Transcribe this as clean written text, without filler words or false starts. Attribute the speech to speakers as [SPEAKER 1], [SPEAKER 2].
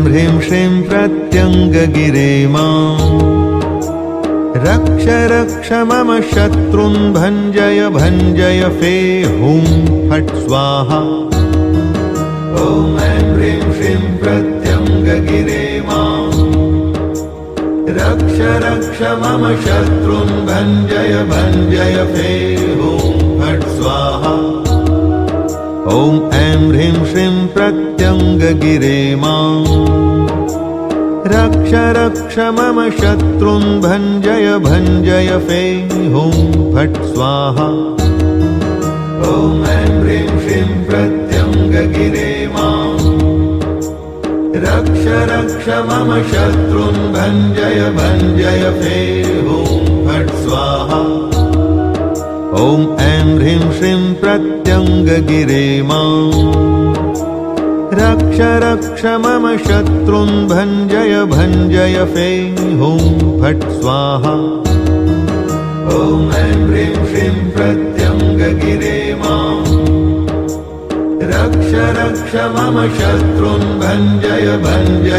[SPEAKER 1] ह्रीं श्रीं प्रत्यङ्गगिरे माम् रक्ष रक्ष मम शत्रून् भञ्जय भञ्जय फे हुं फट् स्वाहा। ॐ ऐं ह्रीं श्रीं प्रत्यङ्गगिरे माम् रक्ष रक्ष मम शत्रून् भञ्जय भञ्जय फे हुं फट् स्वाहा। ॐ ऐं ह्रीं श्रीं प्रत्यङ्गगिरे माम् रक्ष रक्ष मम शत्रून् भञ्जय भञ्जय फे हुं फट् स्वाहा। ॐ ऐं ह्रीं श्रीं प्रत्यङ्गगिरे माम् रक्ष रक्ष मम शत्रून् भञ्जय भञ्जय फे हुं फट् स्वाहा। ॐ ऐं ह्रीं श्रीं प्रत्यङ्गगिरे माम् रक्ष रक्ष मम शत्रून् भञ्जय भञ्जय फे हुं फट् स्वाहा। ॐ ऐं ह्रीं श्रीं प्रत्यङ्गगिरे माम् रक्ष रक्ष मम शत्रून् भञ्जय भञ्जय